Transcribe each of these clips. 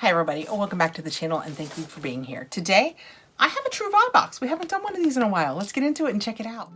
Hi everybody, welcome back to the channel and thank you for being here. Today, I have a Trouvailles box. We haven't done one of these in a while. Let's get into it and check it out.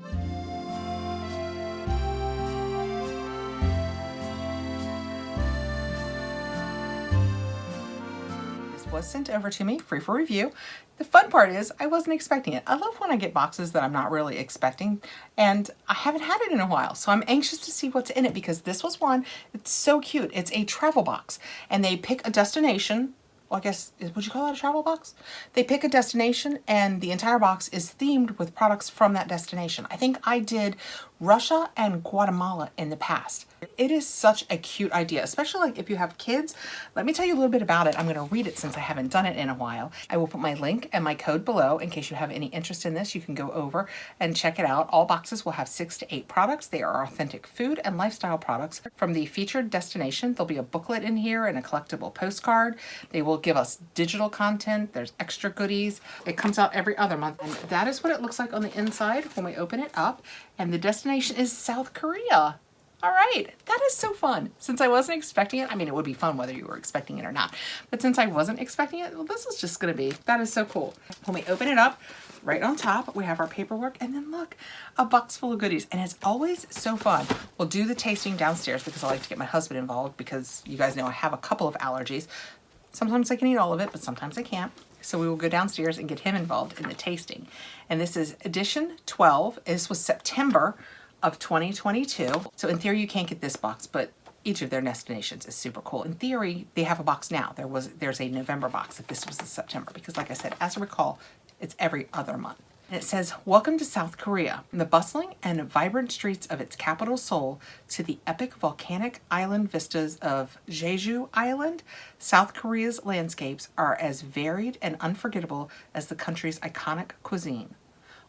This was sent over to me, free for review. The fun part is, I wasn't expecting it. I love when I get boxes that I'm not really expecting, and I haven't had it in a while, so I'm anxious to see what's in it because this was one. It's so cute. It's a travel box, and they pick a destination. Well, I guess, would you call it a travel box? They pick a destination and the entire box is themed with products from that destination. I think I did Russia and Guatemala in the past. It is such a cute idea, especially like if you have kids. Let me tell you a little bit about it. I'm going to read it since I haven't done it in a while. I will put my link and my code below in case you have any interest in this. You can go over and check it out. All boxes will have 6 to 8 products. They are authentic food and lifestyle products from the featured destination. There'll be a booklet in here and a collectible postcard. They will give us digital content. There's extra goodies. It comes out every other month. And that is what it looks like on the inside when we open it up. And the destination is South Korea. All right, that is so fun. Since I wasn't expecting it, I mean, it would be fun whether you were expecting it or not, but since I wasn't expecting it, well, this is just gonna be, that is so cool. When we open it up, right on top, we have our paperwork, and then look, a box full of goodies, and it's always so fun. We'll do the tasting downstairs because I like to get my husband involved because you guys know I have a couple of allergies. Sometimes I can eat all of it, but sometimes I can't. So we will go downstairs and get him involved in the tasting. And this is edition 12. This was September of 2022. So in theory, you can't get this box, but each of their destinations is super cool. In theory, they have a box now. There's a November box if this was in September, because like I said, as I recall, it's every other month. And it says, welcome to South Korea, from the bustling and vibrant streets of its capital Seoul to the epic volcanic island vistas of Jeju Island. South Korea's landscapes are as varied and unforgettable as the country's iconic cuisine.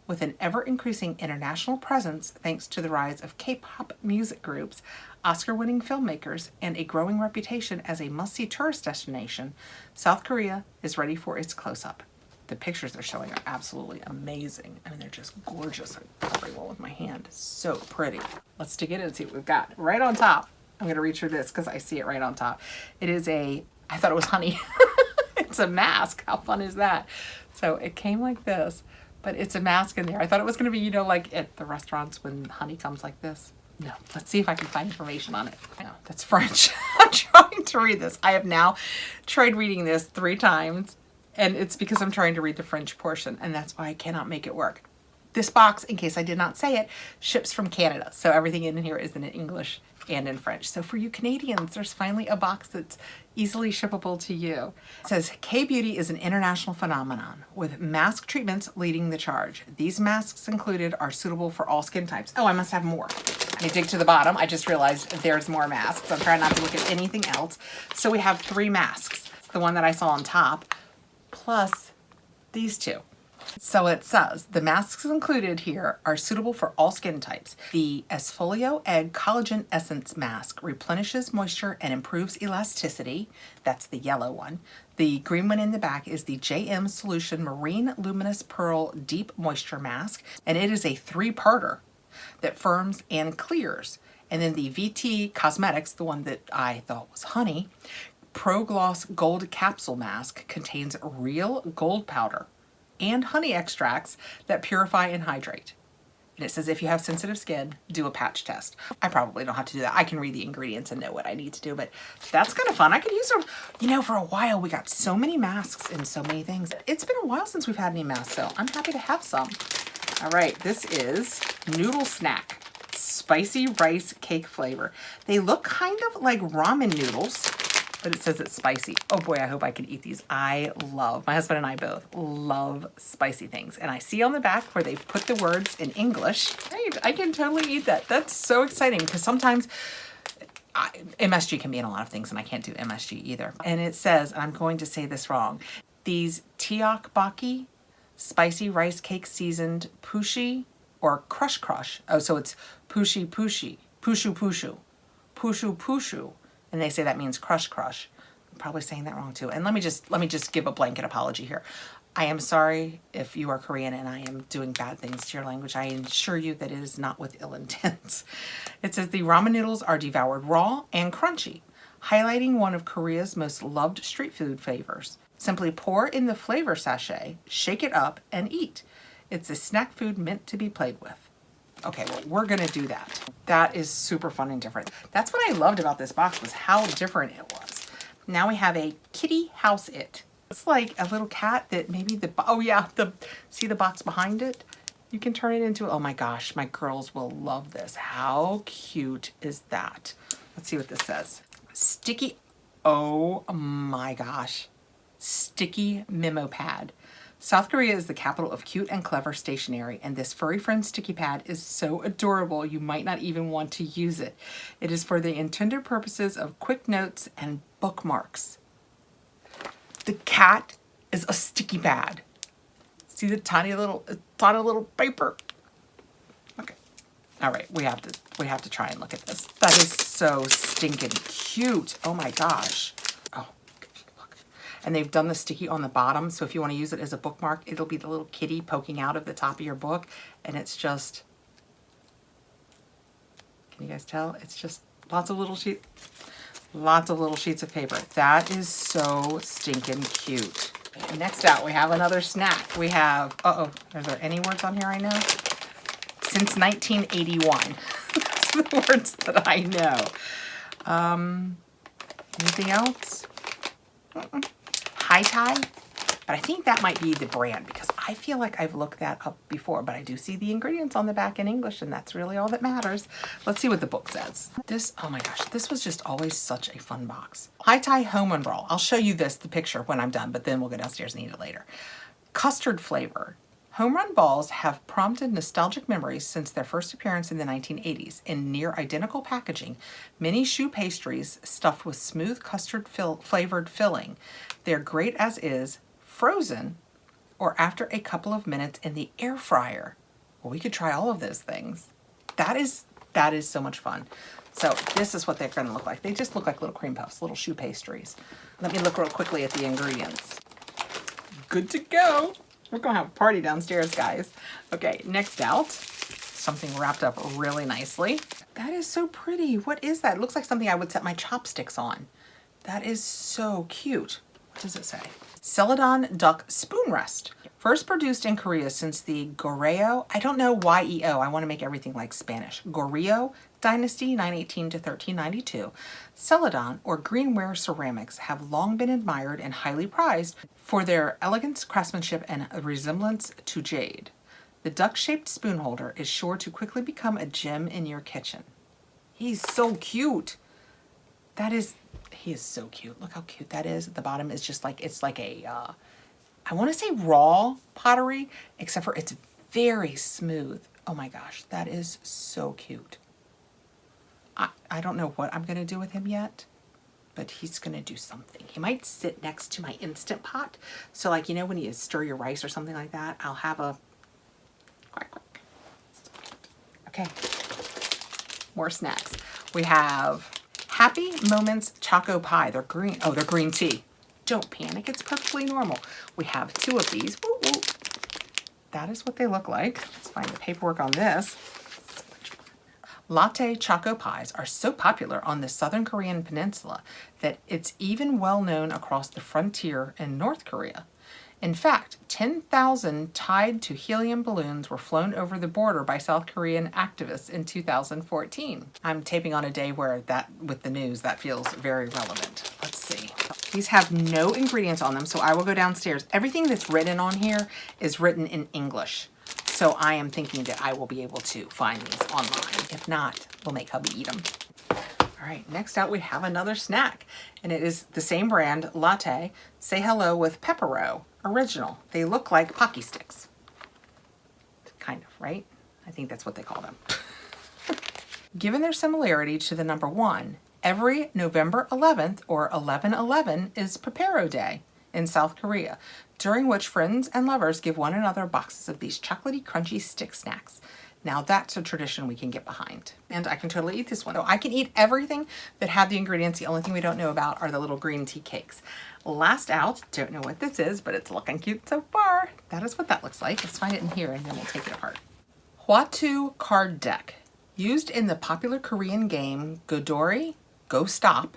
With an ever-increasing international presence thanks to the rise of K-pop music groups, Oscar-winning filmmakers, and a growing reputation as a must-see tourist destination, South Korea is ready for its close-up. The pictures they're showing are absolutely amazing. I mean, they're just gorgeous. I'm covering one with my hand. So pretty. Let's dig in and see what we've got. Right on top, I'm going to reach through this because I see it right on top. It is I thought it was honey. It's a mask. How fun is that? So it came like this. But it's a mask in there. I thought it was going to be, you know, like at the restaurants when honey comes like this. No, let's see if I can find information on it. No, that's French. I'm trying to read this. I have now tried reading this 3 times, and it's because I'm trying to read the French portion, and that's why I cannot make it work. This box, in case I did not say it, ships from Canada. So everything in here is in English and in French. So for you Canadians, there's finally a box that's easily shippable to you. It says, K-beauty is an international phenomenon with mask treatments leading the charge. These masks included are suitable for all skin types. Oh, I must have more. I dig to the bottom. I just realized there's more masks. I'm trying not to look at anything else. So we have 3 masks. It's the one that I saw on top, plus these 2. So it says, the masks included here are suitable for all skin types. The Esfolio Egg Collagen Essence Mask replenishes moisture and improves elasticity. That's the yellow one. The green one in the back is the JM Solution Marine Luminous Pearl Deep Moisture Mask, and it is a 3-parter that firms and clears. And then the VT Cosmetics, the one that I thought was honey, Pro Gloss Gold Capsule Mask contains real gold powder and honey extracts that purify and hydrate. And it says if you have sensitive skin, do a patch test. I probably don't have to do that. I can read the ingredients and know what I need to do, but that's kind of fun. I could use them. You know, for a while we got so many masks and so many things. It's been a while since we've had any masks, so I'm happy to have some. All right, this is Noodle Snack, spicy rice cake flavor. They look kind of like ramen noodles, but it says it's spicy. Oh boy, I hope I can eat these. My husband and I both love spicy things. And I see on the back where they've put the words in English. Right, I can totally eat that. That's so exciting because sometimes MSG can be in a lot of things and I can't do MSG either. And it says, and I'm going to say this wrong, these tteokbokki, spicy rice cake seasoned pushi or crush. Oh, so it's pushu pushu. And they say that means crush. I'm probably saying that wrong too. And let me just give a blanket apology here. I am sorry if you are Korean and I am doing bad things to your language. I assure you that it is not with ill intent. It says the ramen noodles are devoured raw and crunchy. highlighting one of Korea's most loved street food flavors. Simply pour in the flavor sachet, shake it up, and eat. It's a snack food meant to be played with. Okay, well, we're gonna do that. That is super fun and different. That's what I loved about this box, was how different it was. Now we have a kitty house it. It's like a little cat that maybe oh yeah, see the box behind it? You can turn it into, oh my gosh, my girls will love this. How cute is that? Let's see what this says. Sticky, oh my gosh. Sticky memo pad. South Korea is the capital of cute and clever stationery, and this furry friend sticky pad is so adorable you might not even want to use it. It is for the intended purposes of quick notes and bookmarks. The cat is a sticky pad. See the tiny little paper. Okay. All right, we have to try and look at this. That is so stinking cute. Oh my gosh. Oh, look. And they've done the sticky on the bottom, so if you want to use it as a bookmark, it'll be the little kitty poking out of the top of your book, and it's just, can you guys tell? It's just lots of little sheets of paper. That is so stinking cute. Next out, we have another snack. We have, are there any words on here I know? Since 1981. That's the words that I know. Anything else? High tie, but I think that might be the brand because I feel like I've looked that up before, but I do see the ingredients on the back in English, and that's really all that matters. Let's see what the book says. This, oh my gosh, this was just always such a fun box. High tie home run ball. I'll show you the picture when I'm done, but then we'll go downstairs and eat it later. Custard flavor. Home run balls have prompted nostalgic memories since their first appearance in the 1980s. In near identical packaging, mini choux pastries stuffed with smooth custard flavored filling. They're great as is, frozen, or after a couple of minutes in the air fryer. Well, we could try all of those things. That is so much fun. So this is what they're gonna look like. They just look like little cream puffs, little choux pastries. Let me look real quickly at the ingredients. Good to go. We're gonna have a party downstairs, guys. Okay, next out, something wrapped up really nicely. That is so pretty. What is that? It looks like something I would set my chopsticks on. That is so cute. What does it say? Celadon Duck Spoon Rest. First produced in Korea since the Goryeo, I don't know Y-E-O, I want to make everything like Spanish. Goryeo Dynasty 918 to 1392. Celadon, or greenware ceramics, have long been admired and highly prized for their elegance, craftsmanship, and a resemblance to jade. The duck-shaped spoon holder is sure to quickly become a gem in your kitchen. He's so cute. He is so cute. Look how cute that is. At the bottom is just like, it's like a, I want to say raw pottery, except for it's very smooth. Oh my gosh, that is so cute. I don't know what I'm going to do with him yet, but he's going to do something. He might sit next to my Instant Pot. So like, you know, when you stir your rice or something like that, I'll have a quack, quack. Okay, more snacks. We have Happy Moments Choco Pie. They're green. Oh, they're green tea. Don't panic. It's perfectly normal. We have 2 of these. Woo, woo. That is what they look like. Let's find the paperwork on this. Latte Choco Pies are so popular on the southern Korean peninsula that it's even well known across the frontier in North Korea. In fact, 10,000 tied to helium balloons were flown over the border by South Korean activists in 2014. I'm taping on a day where with the news, that feels very relevant. Let's see. These have no ingredients on them, so I will go downstairs. Everything that's written on here is written in English. So I am thinking that I will be able to find these online. If not, we'll make hubby eat them. All right, next out we have another snack, and it is the same brand, Latte. Say hello with Pepero Original. They look like Pocky Sticks. Kind of, right? I think that's what they call them. Given their similarity to the number 1, every November 11th or 11/11 is Pepero Day in South Korea, during which friends and lovers give one another boxes of these chocolatey, crunchy stick snacks. Now that's a tradition we can get behind. And I can totally eat this one. So I can eat everything that have the ingredients. The only thing we don't know about are the little green tea cakes. Last out, don't know what this is, but it's looking cute so far. That is what that looks like. Let's find it in here and then we'll take it apart. Hwatu card deck. Used in the popular Korean game Godori, Go Stop,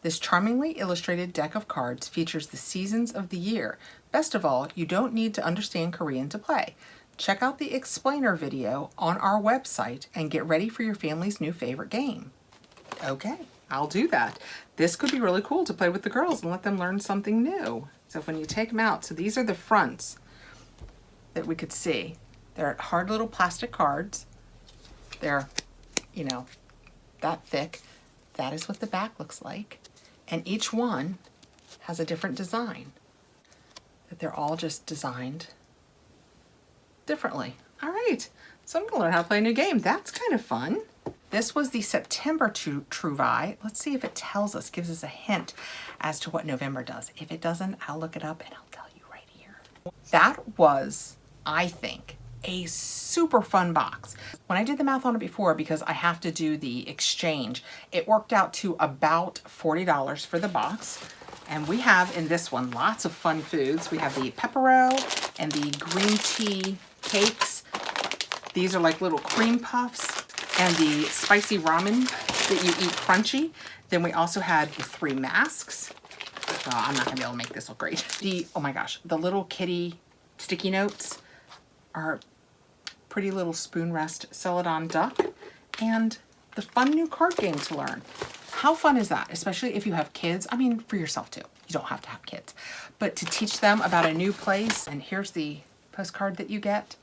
This charmingly illustrated deck of cards features the seasons of the year. Best of all, you don't need to understand Korean to play. Check out the explainer video on our website and get ready for your family's new favorite game. Okay, I'll do that. This could be really cool to play with the girls and let them learn something new. So when you take them out, so these are the fronts that we could see. They're hard little plastic cards. They're, you know, that thick. That is what the back looks like. And each one has a different design. That they're all just designed differently. All right, so I'm gonna learn how to play a new game. That's kind of fun. This was the September Trouvailles. Let's see if it tells us, gives us a hint as to what November does. If it doesn't, I'll look it up and I'll tell you right here. That was, I think, a super fun box. When I did the math on it before, because I have to do the exchange, it worked out to about $40 for the box. And we have in this one lots of fun foods. We have the pepero and the green tea cakes. These are like little cream puffs, and the spicy ramen that you eat crunchy. Then we also had the 3 masks. I'm not gonna be able to make this look great. Oh my gosh, the little kitty sticky notes are pretty little spoon rest celadon duck, and the fun new card game to learn. How fun is that? Especially if you have kids. I mean, for yourself too. You don't have to have kids, but to teach them about a new place. And here's the postcard that you get.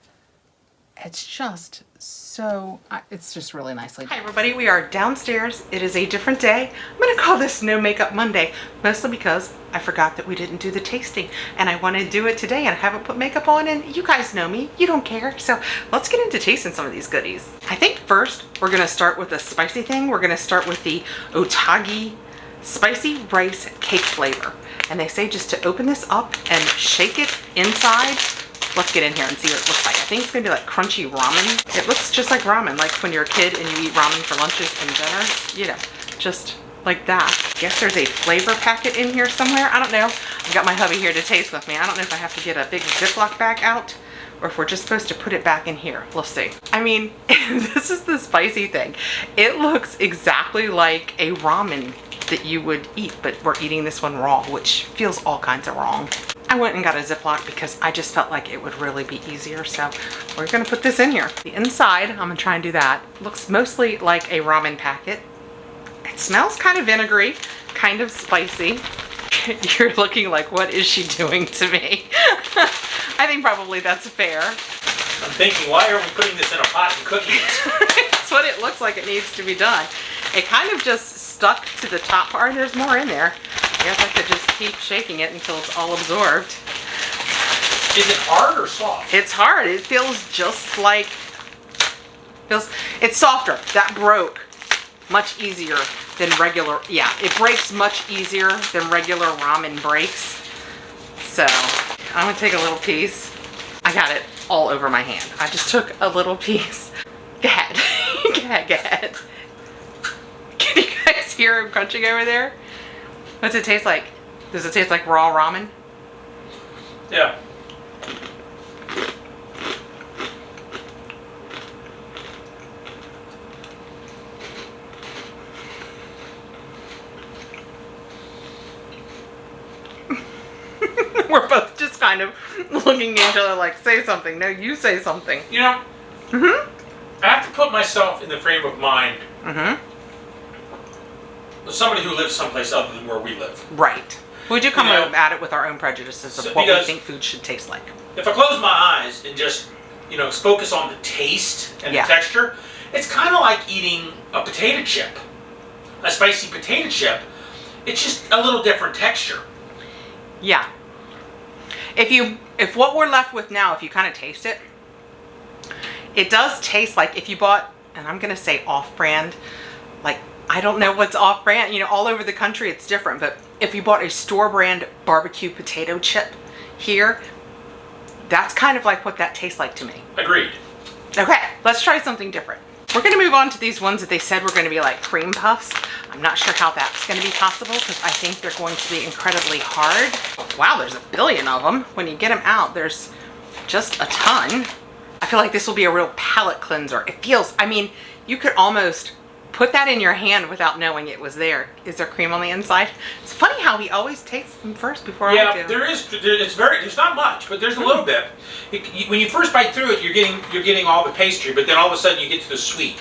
It's just so, it's just really nicely done. Hi everybody, we are downstairs. It is a different day. I'm gonna call this No Makeup Monday, mostly because I forgot that we didn't do the tasting and I want to do it today and I haven't put makeup on, and you guys know me, you don't care. So let's get into tasting some of these goodies. I think first we're gonna start with a spicy thing. We're gonna start with the Otage spicy rice cake flavor. And they say just to open this up and shake it inside. Let's get in here and see what it looks like. I think it's gonna be like crunchy ramen. It looks just like ramen, like when you're a kid and you eat ramen for lunches and dinners. You know, just like that. Guess there's a flavor packet in here somewhere. I don't know. I've got my hubby here to taste with me. I don't know if I have to get a big Ziploc bag out or if we're just supposed to put it back in here. We'll see. I mean, this is the spicy thing. It looks exactly like a ramen that you would eat, but we're eating this one raw, which feels all kinds of wrong. I went and got a Ziploc because I just felt like it would really be easier. So we're gonna put this in here. The inside, I'm gonna try and do that. Looks mostly like a ramen packet. It smells kind of vinegary, kind of spicy. You're looking like, what is she doing to me? I think probably that's fair. I'm thinking, why are we putting this in a pot and cooking it? That's what it looks like it needs to be done. It kind of just stuck to the top part. There's more in there. You have to just keep shaking it until it's all absorbed. Is it hard or soft? It's hard. It feels just like, it's softer. That broke much easier than regular, yeah, it breaks much easier than regular ramen breaks. So I'm gonna take a little piece. I got it all over my hand. I just took a little piece. Go ahead. Go ahead, go ahead. Can you guys hear him crunching over there? What's it taste like? Does it taste like raw ramen? Yeah. We're both just kind of looking at each other like, say something. No, you say something. You know, I have to put myself in the frame of mind of somebody who lives someplace other than where we live. Right. We do come at it with our own prejudices of what we think food should taste like. If I close my eyes and just, you know, focus on the taste and the texture, it's kind of like eating a potato chip. A spicy potato chip. It's just a little different texture. Yeah. If what we're left with now, if you kind of taste it, it does taste like if you bought, and I'm gonna say off-brand, like, I don't know what's off-brand, you know, all over the country it's different, but if you bought a store-brand barbecue potato chip here, that's kind of like what that tastes like to me. Agreed. Okay, let's try something different. We're gonna move on to these ones that they said were gonna be like cream puffs. I'm not sure how that's gonna be possible because I think they're going to be incredibly hard. Wow, there's a billion of them. When you get them out, there's just a ton. I feel like this will be a real palate cleanser. It feels, I mean, you could almost put that in your hand without knowing it was there. Is there cream on the inside? It's funny how he always tastes them first before I do. Yeah, there's not much, but there's a little bit. When you first bite through it, you're getting all the pastry, but then all of a sudden you get to the sweet.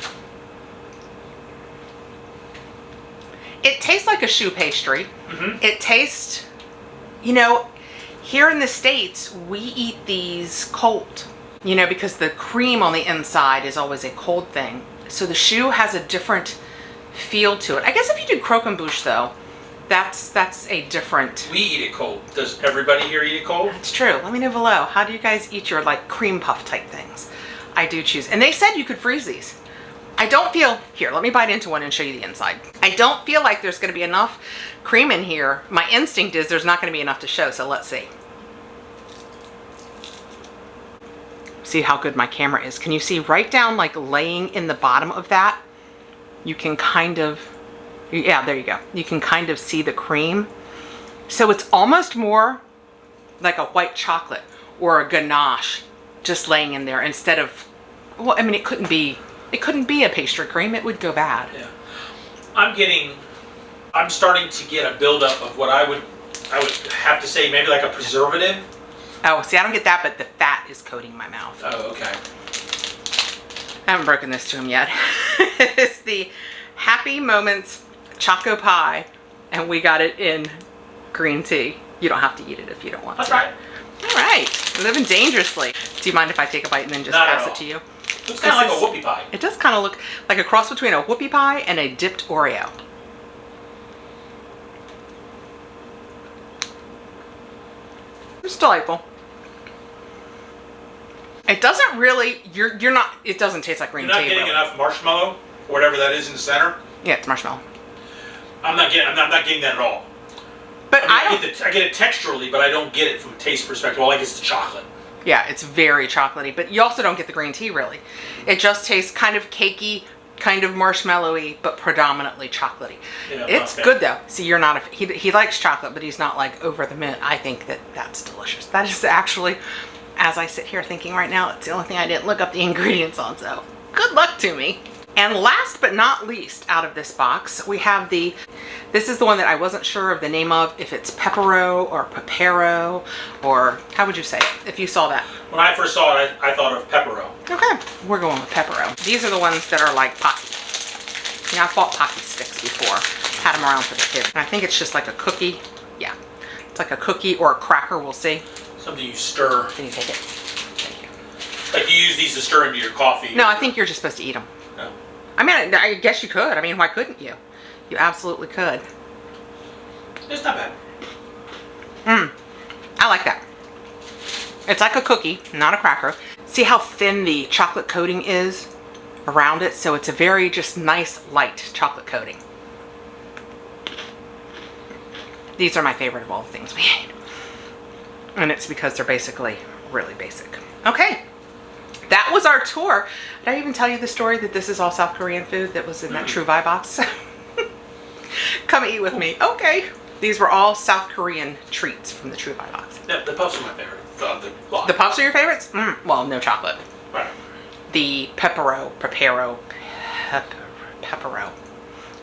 It tastes like a choux pastry. Mm-hmm. It tastes, you know, here in the States, we eat these cold, you know, because the cream on the inside is always a cold thing. So the choux has a different feel to it. I guess if you do croquembouche though, that's a different. We eat it cold. Does everybody here eat it cold? That's true. Let me know below. How do you guys eat your like cream puff type things? I do choose. And they said you could freeze these. I don't feel, here, let me bite into one and show you the inside. I don't feel like there's gonna be enough cream in here. My instinct is there's not gonna be enough to show, so let's see. See how good my camera is. Can you see right down like laying in the bottom of that? You can kind of, yeah, there you go. You can kind of see the cream. So it's almost more like a white chocolate or a ganache just laying in there instead of, well, I mean, it couldn't be a pastry cream. It would go bad. Yeah. I'm starting to get a buildup of what I would have to say maybe like a preservative. Oh, see, I don't get that, but the fat is coating my mouth. Oh, okay. I haven't broken this to him yet. It's the Happy Moments Choco Pie, and we got it in green tea. You don't have to eat it if you don't want to. That's right. All right. Living dangerously. Do you mind if I take a bite and then just pass it to you? It's kind of like a whoopie pie. It does kind of look like a cross between a whoopie pie and a dipped Oreo. It's delightful. It doesn't really, you're not, it doesn't taste like green tea. You're not getting enough marshmallow, or whatever that is in the center. Yeah, it's marshmallow. I'm not getting that at all. But I get it texturally, but I don't get it from a taste perspective. All I get is the chocolate. Yeah, it's very chocolatey, but you also don't get the green tea really. It just tastes kind of cakey, kind of marshmallowy, but predominantly chocolatey. Yeah, it's good though. See, you're not he likes chocolate, but he's not like over the mint. I think that's delicious. That is actually, as I sit here thinking right now, it's the only thing I didn't look up the ingredients on, so good luck to me. And last but not least out of this box, we have this is the one that I wasn't sure of the name of, if it's Peppero or Pepero, or how would you say it if you saw that? When I first saw it, I thought of Peppero. Okay, we're going with Peppero. These are the ones that are like Pocky. You know, I've bought Pocky sticks before, had them around for the kids. And I think it's just like a cookie. Yeah, it's like a cookie or a cracker, we'll see. Something you stir. Can you take it? Thank you. Like you use these to stir into your coffee? No, I think you're just supposed to eat them. No. I mean, I guess you could. I mean, why couldn't you? You absolutely could. It's not bad. I like that. It's like a cookie, not a cracker. See how thin the chocolate coating is around it? So it's a very just nice, light chocolate coating. These are my favorite of all the things we ate. And it's because they're basically really basic. Okay. That was our tour. Did I even tell you the story that this is all South Korean food that was in that Trouvailles box? Come eat with me. Okay. These were all South Korean treats from the Trouvailles box. Yeah, the puffs are my favorite. The puffs are your favorites? Well, no chocolate. Right. The Pepero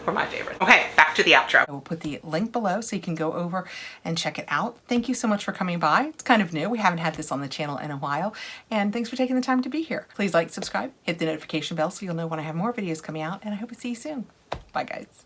were my favorite. Okay, back to the outro. I will put the link below so you can go over and check it out. Thank you so much for coming by. It's kind of new. We haven't had this on the channel in a while. And thanks for taking the time to be here. Please like, subscribe, hit the notification bell so you'll know when I have more videos coming out. And I hope to see you soon. Bye, guys.